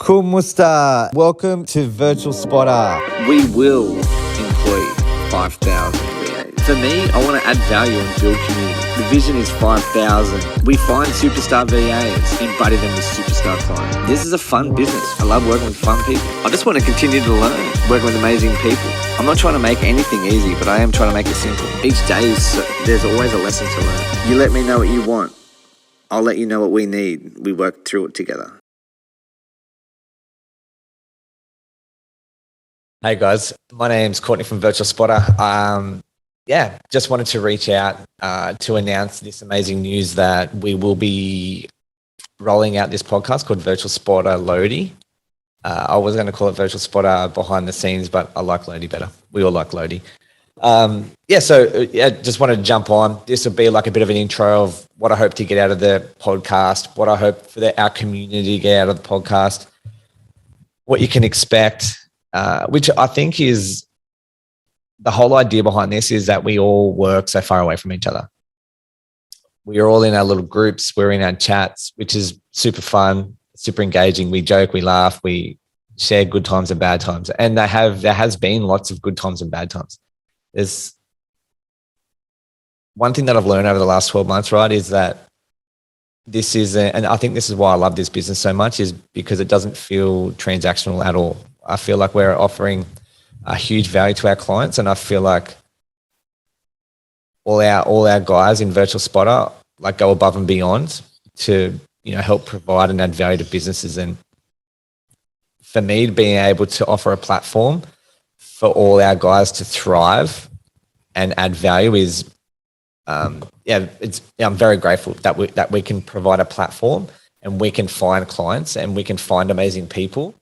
Cool Musta. Welcome to Virtual Spotter. We will employ 5,000 VAs. For me, I want to add value and build community. The vision is 5,000. We find superstar VAs, embody them with superstar clients. This is a fun business. I love working with fun people. I just want to continue to learn, working with amazing people. I'm not trying to make anything easy, but I am trying to make it simple. Each day, there's always a lesson to learn. You let me know what you want. I'll let you know what we need. We work through it together. Hey guys, my name's Courtney from Virtual Spotter. Just wanted to reach out to announce this amazing news that we will be rolling out this podcast called Virtual Spotter Lodi. I was going to call it Virtual Spotter behind the scenes, but I like Lodi better. We all like Lodi. Just wanted to jump on. This will be like a bit of an intro of what I hope to get out of the podcast, what I hope for our community to get out of the podcast, what you can expect. Which I think is the whole idea behind this is that we all work so far away from each other. We are all in our little groups. We're in our chats, which is super fun, super engaging. We joke, we laugh, we share good times and bad times. And there has been lots of good times and bad times. There's one thing that I've learned over the last 12 months, right, is that this is, and I think this is why I love this business so much, is because it doesn't feel transactional at all. I feel like we're offering a huge value to our clients, and I feel like all our guys in Virtual Spotter like go above and beyond to help provide and add value to businesses. And for me, being able to offer a platform for all our guys to thrive and add value is I'm very grateful that we can provide a platform and we can find clients and we can find amazing people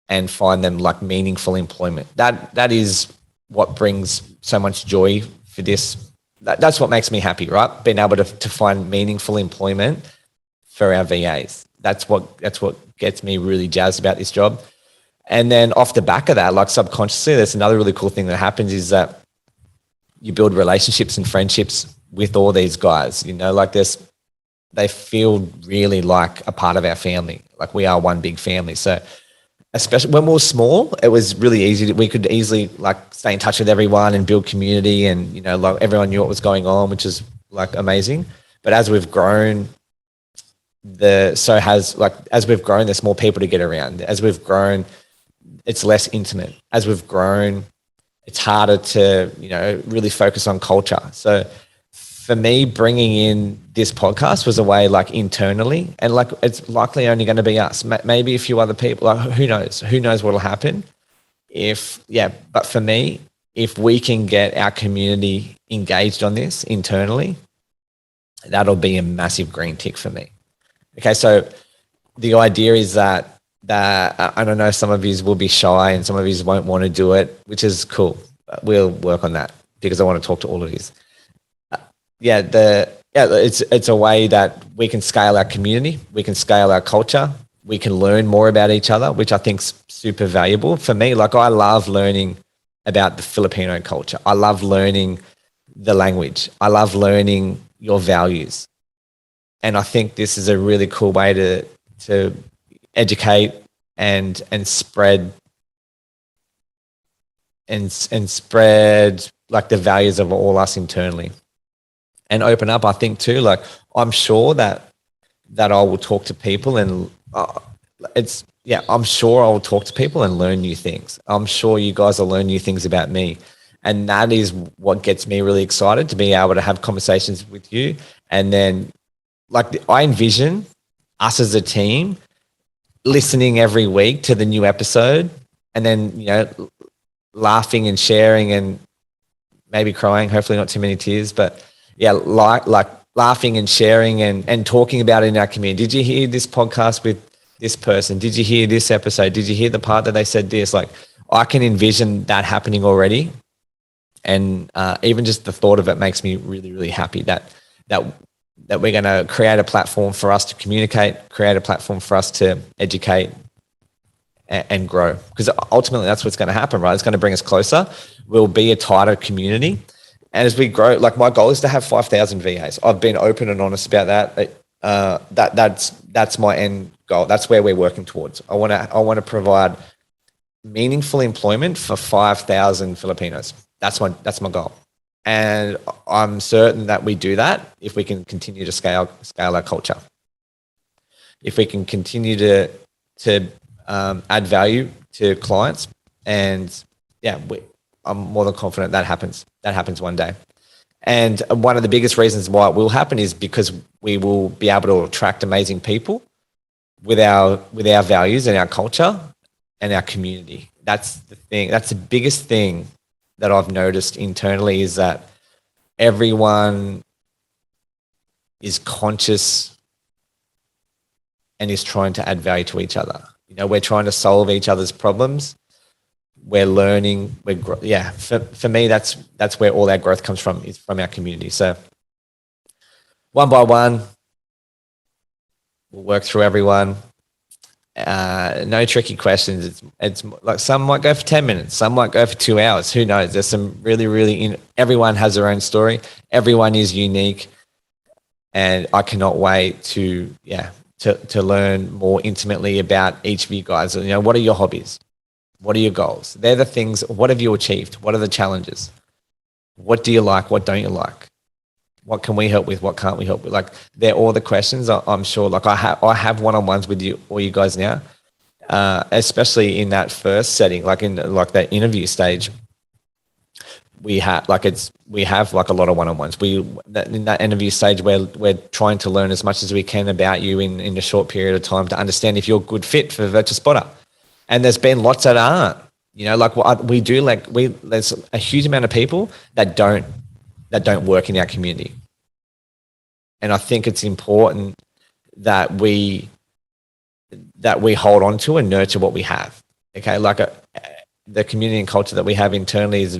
and find them like meaningful employment. That is what brings so much joy for this. That's what makes me happy, right? Being able to find meaningful employment for our VAs. That's what gets me really jazzed about this job. And then off the back of that, like subconsciously, there's another really cool thing that happens is that you build relationships and friendships with all these guys. They feel really like a part of our family. Like we are one big family. So especially when we were small, it was really easy. We could easily like stay in touch with everyone and build community, and like everyone knew what was going on, which is like amazing. But as we've grown, there's more people to get around. As we've grown, it's less intimate. As we've grown, it's harder to really focus on culture. So for me, bringing in this podcast was a way like internally, and like it's likely only going to be us, maybe a few other people. Like who knows what will happen but for me, if we can get our community engaged on this internally, that'll be a massive green tick for me. Okay, so the idea is that I don't know, some of you will be shy and some of you won't want to do it, which is cool. We'll work on that because I want to talk to all of you. It's a way that we can scale our community, we can scale our culture, we can learn more about each other, which I think is super valuable. For me, like I love learning about the Filipino culture. I love learning the language. I love learning your values. And I think this is a really cool way to educate and spread and spread like the values of all us internally. And open up, I think too, like I'm sure that I will talk to people and I'm sure I will talk to people and learn new things. I'm sure you guys will learn new things about me. And that is what gets me really excited, to be able to have conversations with you. And then I envision us as a team listening every week to the new episode and then, laughing and sharing and maybe crying, hopefully not too many tears, but like laughing and sharing and talking about it in our community. Did you hear this podcast with this person? Did you hear this episode? Did you hear the part that they said this? Like I can envision that happening already. And even just the thought of it makes me really, really happy that we're going to create a platform for us to communicate, create a platform for us to educate and grow. Because ultimately that's what's going to happen, right? It's going to bring us closer. We'll be a tighter community. And as we grow, like my goal is to have 5,000 VAs. I've been open and honest about that. That's my end goal. That's where we're working towards. I want to provide meaningful employment for 5,000 Filipinos. That's my goal. And I'm certain that we do that if we can continue to scale our culture. If we can continue to add value to clients, and I'm more than confident that happens. That happens one day. And one of the biggest reasons why it will happen is because we will be able to attract amazing people with our values and our culture and our community. That's the thing. That's the biggest thing that I've noticed internally, is that everyone is conscious and is trying to add value to each other. We're trying to solve each other's problems. We're learning. For me, that's where all our growth comes from, is from our community. So one by one, we'll work through everyone. No tricky questions. It's like some might go for 10 minutes, some might go for 2 hours. Who knows? There's some really everyone has their own story. Everyone is unique, and I cannot wait to learn more intimately about each of you guys. What are your hobbies? What are your goals? They're the things. What have you achieved? What are the challenges? What do you like? What don't you like? What can we help with? What can't we help with? Like, they're all the questions. I'm sure. Like, I have one-on-ones with all you guys now, especially in that first setting, like in that interview stage. We have a lot of one-on-ones. In that interview stage, we're trying to learn as much as we can about you in a short period of time to understand if you're a good fit for Virtual Spotter. And there's been lots that aren't. There's a huge amount of people that don't work in our community. And I think it's important that we hold on to and nurture what we have. Okay, the community and culture that we have internally is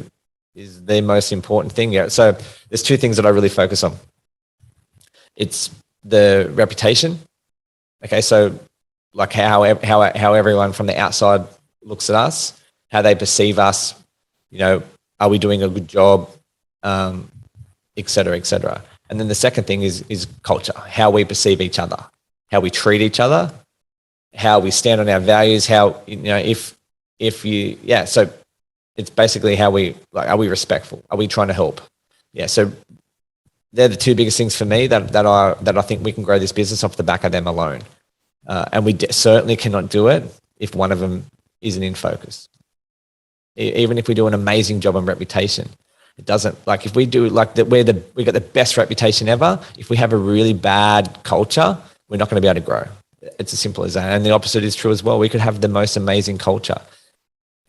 the most important thing. Yeah. So there's two things that I really focus on. It's the reputation. Okay, so like how everyone from the outside looks at us, how they perceive us. Are we doing a good job? Et cetera, et cetera. And then the second thing is culture, how we perceive each other, how we treat each other, how we stand on our values, so it's basically how are we respectful? Are we trying to help? Yeah. So they're the two biggest things for me that I think we can grow this business off the back of them alone. And we certainly cannot do it if one of them isn't in focus. Even if we do an amazing job on reputation, it doesn't, if we do we got the best reputation ever. If we have a really bad culture, we're not going to be able to grow. It's as simple as that. And the opposite is true as well. We could have the most amazing culture,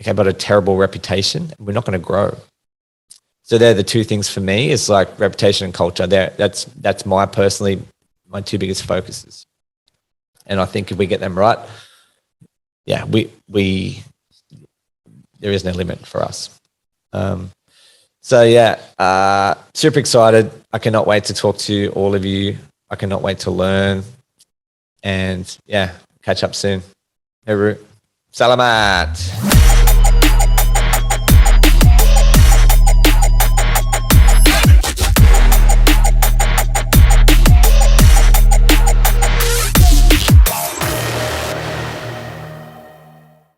okay, but a terrible reputation, we're not going to grow. So they're the two things for me, is reputation and culture. That's my two biggest focuses. And I think if we get them right, there is no limit for us. Super excited. I cannot wait to talk to all of you. I cannot wait to learn. And catch up soon. Heru. Salamat.